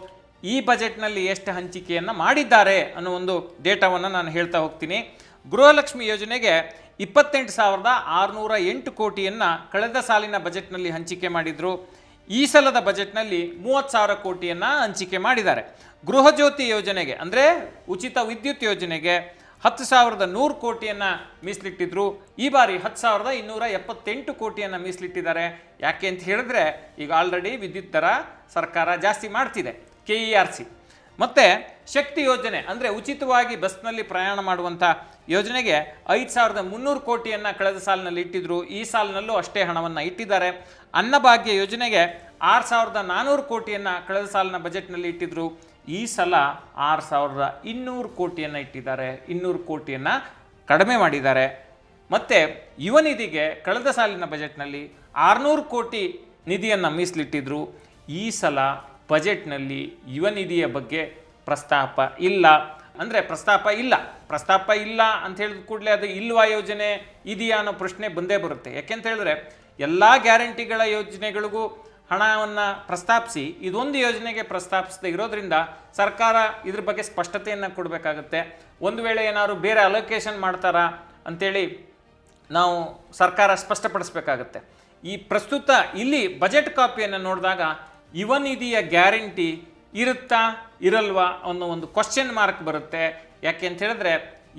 ಈ ಬಜೆಟ್ನಲ್ಲಿ ಎಷ್ಟು ಹಂಚಿಕೆಯನ್ನು ಮಾಡಿದ್ದಾರೆ ಅನ್ನೋ ಒಂದು ಡೇಟಾವನ್ನು ನಾನು ಹೇಳ್ತಾ ಹೋಗ್ತೀನಿ. ಗೃಹಲಕ್ಷ್ಮಿ ಯೋಜನೆಗೆ 28,608 ಕೋಟಿಯನ್ನು ಕಳೆದ ಸಾಲಿನ ಬಜೆಟ್ನಲ್ಲಿ ಹಂಚಿಕೆ ಮಾಡಿದರು. ಈ ಸಲದ ಬಜೆಟ್ನಲ್ಲಿ 30,000 ಕೋಟಿಯನ್ನು ಹಂಚಿಕೆ ಮಾಡಿದ್ದಾರೆ. ಗೃಹಜ್ಯೋತಿ ಯೋಜನೆಗೆ ಅಂದರೆ ಉಚಿತ ವಿದ್ಯುತ್ ಯೋಜನೆಗೆ 10,100 ಕೋಟಿಯನ್ನು ಮೀಸಲಿಟ್ಟಿದ್ರು. ಈ ಬಾರಿ 10,278 ಕೋಟಿಯನ್ನು ಮೀಸಲಿಟ್ಟಿದ್ದಾರೆ. ಯಾಕೆ ಅಂತ ಹೇಳಿದ್ರೆ, ಈಗ ಆಲ್ರೆಡಿ ವಿದ್ಯುತ್ ದರ ಸರ್ಕಾರ ಜಾಸ್ತಿ ಮಾಡ್ತಿದೆ, KERC. ಮತ್ತು ಶಕ್ತಿ ಯೋಜನೆ ಅಂದರೆ ಉಚಿತವಾಗಿ ಬಸ್ನಲ್ಲಿ ಪ್ರಯಾಣ ಮಾಡುವಂಥ ಯೋಜನೆಗೆ 5,300 ಕೋಟಿಯನ್ನು ಕಳೆದ ಸಾಲಿನಲ್ಲಿ ಇಟ್ಟಿದ್ರು. ಈ ಸಾಲಿನಲ್ಲೂ ಅಷ್ಟೇ ಹಣವನ್ನು ಇಟ್ಟಿದ್ದಾರೆ. ಅನ್ನಭಾಗ್ಯ ಯೋಜನೆಗೆ 6,400 ಕೋಟಿಯನ್ನು ಕಳೆದ ಸಾಲಿನ ಬಜೆಟ್ನಲ್ಲಿ ಇಟ್ಟಿದ್ರು. ಈ ಸಲ 6,200 ಕೋಟಿಯನ್ನು ಇಟ್ಟಿದ್ದಾರೆ. 200 ಕೋಟಿಯನ್ನು ಕಡಿಮೆ ಮಾಡಿದ್ದಾರೆ. ಮತ್ತು ಯುವ ನಿಧಿಗೆ ಕಳೆದ ಸಾಲಿನ ಬಜೆಟ್ನಲ್ಲಿ 600 ಕೋಟಿ ನಿಧಿಯನ್ನು ಮೀಸಲಿಟ್ಟಿದ್ರು. ಈ ಸಲ ಬಜೆಟ್ನಲ್ಲಿ ಯುವ ನಿಧಿಯ ಬಗ್ಗೆ ಪ್ರಸ್ತಾಪ ಇಲ್ಲ. ಅಂದರೆ ಪ್ರಸ್ತಾಪ ಇಲ್ಲ ಅಂತ ಹೇಳಿದ ಕೂಡಲೇ ಅದು ಇಲ್ವಾ ಯೋಜನೆ ಇದೆಯಾ ಅನ್ನೋ ಪ್ರಶ್ನೆ ಬಂದೇ ಬರುತ್ತೆ. ಯಾಕೆಂತ ಹೇಳಿದ್ರೆ ಎಲ್ಲ ಗ್ಯಾರಂಟಿಗಳ ಯೋಜನೆಗಳಿಗೂ ಹಣವನ್ನು ಪ್ರಸ್ತಾಪಿಸಿ ಇದೊಂದು ಯೋಜನೆಗೆ ಪ್ರಸ್ತಾಪಿಸದೇ ಇರೋದ್ರಿಂದ ಸರ್ಕಾರ ಇದ್ರ ಬಗ್ಗೆ ಸ್ಪಷ್ಟತೆಯನ್ನು ಕೊಡಬೇಕಾಗತ್ತೆ. ಒಂದು ವೇಳೆ ಏನಾದ್ರು ಬೇರೆ ಅಲೋಕೇಶನ್ ಮಾಡ್ತಾರಾ ಅಂಥೇಳಿ ನಾವು ಸರ್ಕಾರ ಸ್ಪಷ್ಟಪಡಿಸ್ಬೇಕಾಗತ್ತೆ. ಈ ಪ್ರಸ್ತುತ ಇಲ್ಲಿ ಬಜೆಟ್ ಕಾಪಿಯನ್ನು ನೋಡಿದಾಗ ಯುವ ನಿಧಿಯ ಗ್ಯಾರಂಟಿ ಇರುತ್ತಾ ಇರಲ್ವಾ ಅನ್ನೋ ಒಂದು ಕ್ವಶನ್ ಮಾರ್ಕ್ ಬರುತ್ತೆ. ಯಾಕೆ ಅಂತ ಹೇಳಿದ್ರೆ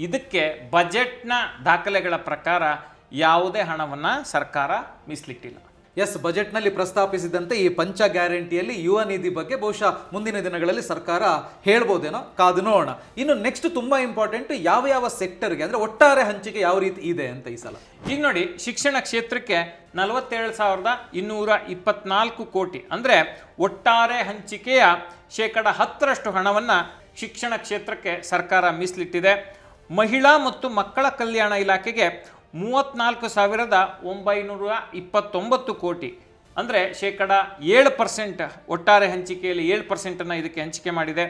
ಇದಕ್ಕೆ ಬಜೆಟ್ನ ದಾಖಲೆಗಳ ಪ್ರಕಾರ ಯಾವುದೇ ಹಣವನ್ನು ಸರ್ಕಾರ ಮೀಸಲಿಟ್ಟಿಲ್ಲ. ಎಸ್, ಬಜೆಟ್ನಲ್ಲಿ ಪ್ರಸ್ತಾಪಿಸಿದಂತೆ ಈ ಪಂಚ ಗ್ಯಾರಂಟಿಯಲ್ಲಿ ಯುವ ನಿಧಿ ಬಗ್ಗೆ ಬಹುಶಃ ಮುಂದಿನ ದಿನಗಳಲ್ಲಿ ಸರ್ಕಾರ ಹೇಳ್ಬೋದೇನೋ, ಕಾದು ನೋಡೋಣ. ಇನ್ನು ನೆಕ್ಸ್ಟ್ ತುಂಬಾ ಇಂಪಾರ್ಟೆಂಟ್, ಯಾವ ಯಾವ ಸೆಕ್ಟರ್ಗೆ ಅಂದ್ರೆ ಒಟ್ಟಾರೆ ಹಂಚಿಕೆ ಯಾವ ರೀತಿ ಇದೆ ಅಂತ ಈ ಸಲ. ಈಗ ನೋಡಿ, ಶಿಕ್ಷಣ ಕ್ಷೇತ್ರಕ್ಕೆ 47,224 ಕೋಟಿ ಅಂದ್ರೆ ಒಟ್ಟಾರೆ ಹಂಚಿಕೆಯ 10% ಹಣವನ್ನ ಶಿಕ್ಷಣ ಕ್ಷೇತ್ರಕ್ಕೆ ಸರ್ಕಾರ ಮೀಸಲಿಟ್ಟಿದೆ. ಮಹಿಳಾ ಮತ್ತು ಮಕ್ಕಳ ಕಲ್ಯಾಣ ಇಲಾಖೆಗೆ 34,929 ಕೋಟಿ ಅಂದರೆ 7% ಒಟ್ಟಾರೆ ಹಂಚಿಕೆಯಲ್ಲಿ 7% ಇದಕ್ಕೆ ಹಂಚಿಕೆ ಮಾಡಿದೆ.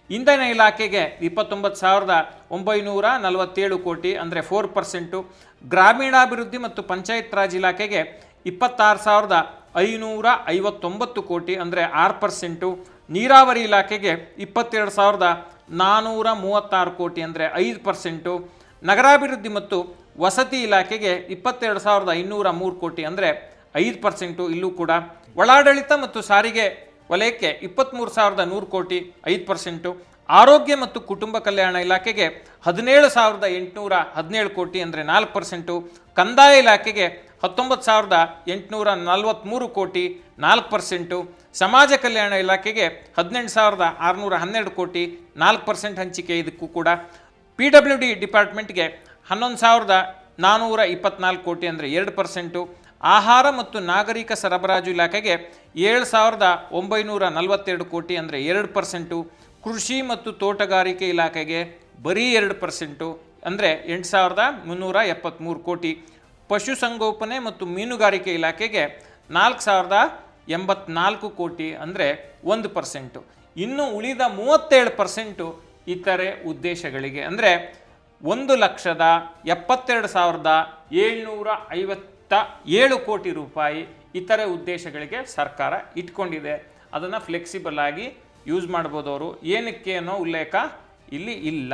ಇಂಧನ ಇಲಾಖೆಗೆ 29,947 ಕೋಟಿ ಅಂದರೆ 4%. ಗ್ರಾಮೀಣಾಭಿವೃದ್ಧಿ ಮತ್ತು ಪಂಚಾಯತ್ ರಾಜ್ ಇಲಾಖೆಗೆ 26,559 ಕೋಟಿ ಅಂದರೆ 6%. ನೀರಾವರಿ ಇಲಾಖೆಗೆ 22,436 ಕೋಟಿ ಅಂದರೆ 5%. ನಗರಾಭಿವೃದ್ಧಿ ಮತ್ತು ವಸತಿ ಇಲಾಖೆಗೆ 22,503 ಕೋಟಿ ಅಂದರೆ 5%. ಇಲ್ಲೂ ಕೂಡ ಒಳಾಡಳಿತ ಮತ್ತು ಸಾರಿಗೆ ವಲಯಕ್ಕೆ 23,100 ಕೋಟಿ 5%. ಆರೋಗ್ಯ ಮತ್ತು ಕುಟುಂಬ ಕಲ್ಯಾಣ ಇಲಾಖೆಗೆ 17,817 ಕೋಟಿ ಅಂದರೆ 4%. ಕಂದಾಯ ಇಲಾಖೆಗೆ 19,843 ಕೋಟಿ 4%. ಸಮಾಜ ಕಲ್ಯಾಣ ಇಲಾಖೆಗೆ 18,612 ಕೋಟಿ 4% ಹಂಚಿಕೆ ಇದಕ್ಕೂ ಕೂಡ. PWD ಡಿಪಾರ್ಟ್ಮೆಂಟ್ಗೆ 11,424 ಕೋಟಿ ಅಂದರೆ 2%. ಆಹಾರ ಮತ್ತು ನಾಗರಿಕ ಸರಬರಾಜು ಇಲಾಖೆಗೆ 7,942 ಕೋಟಿ ಅಂದರೆ 2%. ಕೃಷಿ ಮತ್ತು ತೋಟಗಾರಿಕೆ ಇಲಾಖೆಗೆ ಬರೀ 2% ಅಂದರೆ 8,373 ಕೋಟಿ. ಪಶುಸಂಗೋಪನೆ ಮತ್ತು ಮೀನುಗಾರಿಕೆ ಇಲಾಖೆಗೆ 4,084 ಕೋಟಿ ಅಂದರೆ 1%. ಇನ್ನು ಉಳಿದ 37% ಇತರೆ ಉದ್ದೇಶಗಳಿಗೆ ಅಂದರೆ 1,72,757 ಕೋಟಿ ರೂಪಾಯಿ ಇತರೆ ಉದ್ದೇಶಗಳಿಗೆ ಸರ್ಕಾರ ಇಟ್ಕೊಂಡಿದೆ. ಅದನ್ನು ಫ್ಲೆಕ್ಸಿಬಲ್ ಆಗಿ ಯೂಸ್ ಮಾಡ್ಬೋದು ಅವರು. ಏನಕ್ಕೆ ಅನ್ನೋ ಉಲ್ಲೇಖ ಇಲ್ಲಿ ಇಲ್ಲ.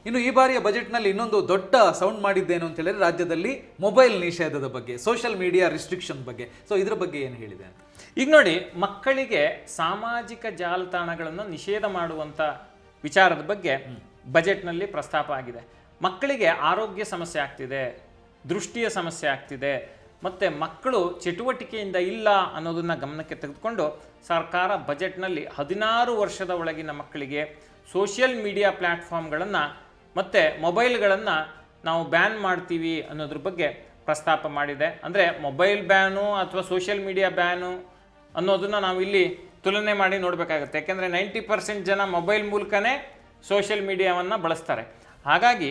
ಇನ್ನು ಈ ಬಾರಿಯ ಬಜೆಟ್ನಲ್ಲಿ ಇನ್ನೊಂದು ದೊಡ್ಡ ಸೌಂಡ್ ಮಾಡಿದ್ದೇನು ಅಂತ ಹೇಳಿದ್ರೆ ರಾಜ್ಯದಲ್ಲಿ ಮೊಬೈಲ್ ನಿಷೇಧದ ಬಗ್ಗೆ, ಸೋಷಿಯಲ್ ಮೀಡಿಯಾ ರಿಸ್ಟ್ರಿಕ್ಷನ್ ಬಗ್ಗೆ. ಸೊ ಇದ್ರ ಬಗ್ಗೆ ಏನು ಹೇಳಿದೆ ಅಂತ ಈಗ ನೋಡಿ, ಮಕ್ಕಳಿಗೆ ಸಾಮಾಜಿಕ ಜಾಲತಾಣಗಳನ್ನು ನಿಷೇಧ ಮಾಡುವಂಥ ವಿಚಾರದ ಬಗ್ಗೆ ಬಜೆಟ್ನಲ್ಲಿ ಪ್ರಸ್ತಾಪ ಆಗಿದೆ. ಮಕ್ಕಳಿಗೆ ಆರೋಗ್ಯ ಸಮಸ್ಯೆ ಆಗ್ತಿದೆ, ದೃಷ್ಟಿಯ ಸಮಸ್ಯೆ ಆಗ್ತಿದೆ, ಮತ್ತು ಮಕ್ಕಳು ಚಟುವಟಿಕೆಯಿಂದ ಇಲ್ಲ ಅನ್ನೋದನ್ನು ಗಮನಕ್ಕೆ ತೆಗೆದುಕೊಂಡು ಸರ್ಕಾರ ಬಜೆಟ್ನಲ್ಲಿ 16 ವರ್ಷದ ಒಳಗಿನ ಮಕ್ಕಳಿಗೆ ಸೋಷಿಯಲ್ ಮೀಡಿಯಾ ಪ್ಲ್ಯಾಟ್ಫಾರ್ಮ್ಗಳನ್ನು ಮತ್ತು ಮೊಬೈಲ್ಗಳನ್ನು ನಾವು ಬ್ಯಾನ್ ಮಾಡ್ತೀವಿ ಅನ್ನೋದ್ರ ಬಗ್ಗೆ ಪ್ರಸ್ತಾಪ ಮಾಡಿದೆ. ಅಂದರೆ ಮೊಬೈಲ್ ಬ್ಯಾನು ಅಥವಾ ಸೋಷಿಯಲ್ ಮೀಡಿಯಾ ಬ್ಯಾನು ಅನ್ನೋದನ್ನು ನಾವು ಇಲ್ಲಿ ತುಲನೆ ಮಾಡಿ ನೋಡಬೇಕಾಗುತ್ತೆ. ಯಾಕೆಂದರೆ 90% ಜನ ಮೊಬೈಲ್ ಮೂಲಕನೇ ಸೋಷಿಯಲ್ ಮೀಡಿಯಾವನ್ನು ಬಳಸ್ತಾರೆ. ಹಾಗಾಗಿ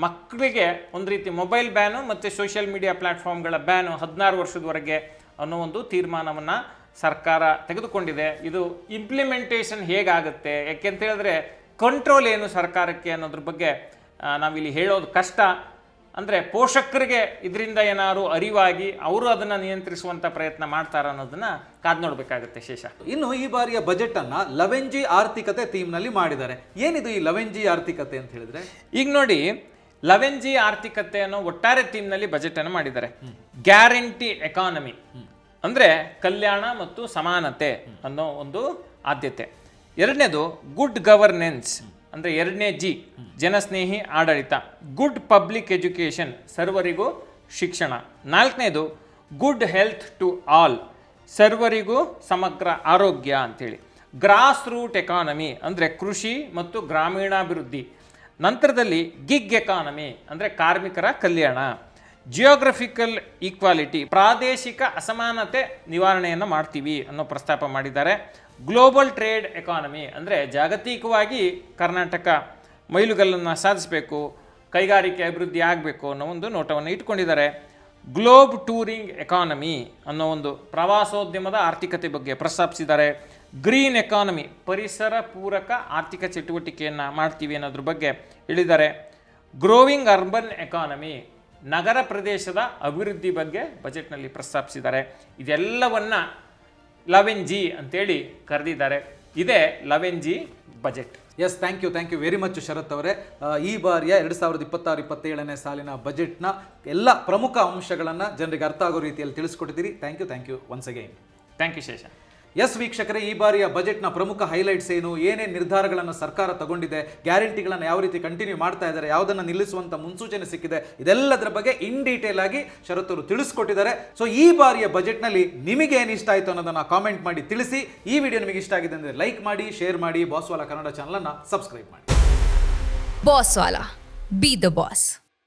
ಮಕ್ಕಳಿಗೆ ಒಂದು ರೀತಿ ಮೊಬೈಲ್ ಬ್ಯಾನು ಮತ್ತು ಸೋಷಿಯಲ್ ಮೀಡಿಯಾ ಪ್ಲ್ಯಾಟ್ಫಾರ್ಮ್ಗಳ ಬ್ಯಾನು 16 ವರ್ಷದವರೆಗೆ ಅನ್ನೋ ಒಂದು ತೀರ್ಮಾನವನ್ನು ಸರ್ಕಾರ ತೆಗೆದುಕೊಂಡಿದೆ. ಇದು ಇಂಪ್ಲಿಮೆಂಟೇಷನ್ ಹೇಗಾಗುತ್ತೆ, ಯಾಕೆಂತ ಹೇಳಿದ್ರೆ ಕಂಟ್ರೋಲ್ ಏನು ಸರ್ಕಾರಕ್ಕೆ ಅನ್ನೋದ್ರ ಬಗ್ಗೆ ನಾವಿಲ್ಲಿ ಹೇಳೋದು ಕಷ್ಟ. ಅಂದರೆ ಪೋಷಕರಿಗೆ ಇದರಿಂದ ಏನಾದ್ರು ಅರಿವಾಗಿ ಅವರು ಅದನ್ನು ನಿಯಂತ್ರಿಸುವಂಥ ಪ್ರಯತ್ನ ಮಾಡ್ತಾರ ಅನ್ನೋದನ್ನು ಕಾದು ನೋಡಬೇಕಾಗುತ್ತೆ ಶೇಷ. ಇನ್ನು ಈ ಬಾರಿಯ ಬಜೆಟ್ ಅನ್ನ 11G ಆರ್ಥಿಕತೆ ಥೀಮ್ನಲ್ಲಿ ಮಾಡಿದ್ದಾರೆ. ಏನಿದು ಈ 11G ಆರ್ಥಿಕತೆ ಅಂತ ಹೇಳಿದ್ರೆ? ಈಗ ನೋಡಿ, 11G ಆರ್ಥಿಕತೆ ಅನ್ನೋ ಒಟ್ಟಾರೆ ಥೀಮ್ನಲ್ಲಿ ಬಜೆಟನ್ನು ಮಾಡಿದ್ದಾರೆ. ಗ್ಯಾರಂಟಿ ಎಕಾನಮಿ ಅಂದರೆ ಕಲ್ಯಾಣ ಮತ್ತು ಸಮಾನತೆ ಅನ್ನೋ ಒಂದು ಆದ್ಯತೆ. ಎರಡನೇದು ಗುಡ್ ಗವರ್ನೆನ್ಸ್ ಅಂದರೆ 2ನೇ G, ಜನಸ್ನೇಹಿ ಆಡಳಿತ. ಗುಡ್ ಪಬ್ಲಿಕ್ ಎಜುಕೇಷನ್, ಸರ್ವರಿಗೂ ಶಿಕ್ಷಣ. 4ನೇದು ಗುಡ್ ಹೆಲ್ತ್ ಟು ಆಲ್, ಸರ್ವರಿಗೂ ಸಮಗ್ರ ಆರೋಗ್ಯ ಅಂತೇಳಿ. ಗ್ರಾಸ್ ರೂಟ್ ಎಕಾನಮಿ ಅಂದರೆ ಕೃಷಿ ಮತ್ತು ಗ್ರಾಮೀಣಾಭಿವೃದ್ಧಿ. ನಂತರದಲ್ಲಿ ಗಿಗ್ ಎಕಾನಮಿ ಅಂದರೆ ಕಾರ್ಮಿಕರ ಕಲ್ಯಾಣ. ಜಿಯೋಗ್ರಫಿಕಲ್ ಈಕ್ವಾಲಿಟಿ, ಪ್ರಾದೇಶಿಕ ಅಸಮಾನತೆ ನಿವಾರಣೆಯನ್ನು ಮಾಡ್ತೀವಿ ಅನ್ನೋ ಪ್ರಸ್ತಾಪ ಮಾಡಿದ್ದಾರೆ. ಗ್ಲೋಬಲ್ ಟ್ರೇಡ್ ಎಕಾನಮಿ ಅಂದರೆ ಜಾಗತಿಕವಾಗಿ ಕರ್ನಾಟಕ ಮೈಲುಗಲ್ಲನ್ನು ಸಾಧಿಸಬೇಕು, ಕೈಗಾರಿಕೆ ಅಭಿವೃದ್ಧಿ ಆಗಬೇಕು ಅನ್ನೋ ಒಂದು ನೋಟವನ್ನು ಇಟ್ಕೊಂಡಿದ್ದಾರೆ. ಗ್ಲೋಬ್ ಟೂರಿಂಗ್ ಎಕಾನಮಿ ಅನ್ನೋ ಒಂದು ಪ್ರವಾಸೋದ್ಯಮದ ಆರ್ಥಿಕತೆ ಬಗ್ಗೆ ಪ್ರಸ್ತಾಪಿಸಿದ್ದಾರೆ. ಗ್ರೀನ್ ಎಕಾನಮಿ, ಪರಿಸರ ಪೂರಕ ಆರ್ಥಿಕ ಚಟುವಟಿಕೆಯನ್ನು ಮಾಡ್ತೀವಿ ಅನ್ನೋದ್ರ ಬಗ್ಗೆ ಹೇಳಿದ್ದಾರೆ. ಗ್ರೋವಿಂಗ್ ಅರ್ಬನ್ ಎಕಾನಮಿ, ನಗರ ಪ್ರದೇಶದ ಅಭಿವೃದ್ಧಿ ಬಗ್ಗೆ ಬಜೆಟ್ನಲ್ಲಿ ಪ್ರಸ್ತಾಪಿಸಿದ್ದಾರೆ. ಇದೆಲ್ಲವನ್ನ 11G ಅಂತೇಳಿ ಕರೆದಿದ್ದಾರೆ. ಇದೇ 11G budget. Yes, thank you very much Sharath ಅವರೇ. ಈ ಬಾರಿಯ 2026-27ನೇ ಸಾಲಿನ ಬಜೆಟ್ನ ಎಲ್ಲ ಪ್ರಮುಖ ಅಂಶಗಳನ್ನು ಜನರಿಗೆ ಅರ್ಥ ಆಗೋ ರೀತಿಯಲ್ಲಿ ತಿಳಿಸ್ಕೊಟ್ಟಿದ್ದೀರಿ. Thank you once again. Thank you Shesha. Yes ವೀಕ್ಷಕರೇ, ಈ ಬಾರಿಯ ಬಜೆಟ್ನ ಪ್ರಮುಖ ಹೈಲೈಟ್ಸ್ ಏನು, ಏನೇನು ನಿರ್ಧಾರಗಳನ್ನು ಸರ್ಕಾರ ತಗೊಂಡಿದೆ, ಗ್ಯಾರಂಟಿಗಳನ್ನು ಯಾವ ರೀತಿ ಕಂಟಿನ್ಯೂ ಮಾಡ್ತಾ ಇದ್ದಾರೆ, ಯಾವುದನ್ನು ನಿಲ್ಲಿಸುವಂತ ಮುನ್ಸೂಚನೆ ಸಿಕ್ಕಿದೆ, ಇದೆಲ್ಲದರ ಬಗ್ಗೆ ಇನ್ ಡೀಟೇಲ್ ಆಗಿ ಶರತ್ ಅವರು ತಿಳಿಸ್ಕೊಟ್ಟಿದ್ದಾರೆ. ಸೊ ಈ ಬಾರಿಯ ಬಜೆಟ್ನಲ್ಲಿ ನಿಮಗೆ ಏನು ಇಷ್ಟ ಆಯಿತು ಅನ್ನೋದನ್ನ ಕಾಮೆಂಟ್ ಮಾಡಿ ತಿಳಿಸಿ. ಈ ವಿಡಿಯೋ ನಿಮಗೆ ಇಷ್ಟ ಆಗಿದೆ ಅಂದರೆ ಲೈಕ್ ಮಾಡಿ, ಶೇರ್ ಮಾಡಿ, ಬಾಸ್ವಾಲಾ ಕನ್ನಡ ಚಾನಲನ್ನು ಸಬ್ಸ್ಕ್ರೈಬ್ ಮಾಡಿ. Bosswala. Be the boss.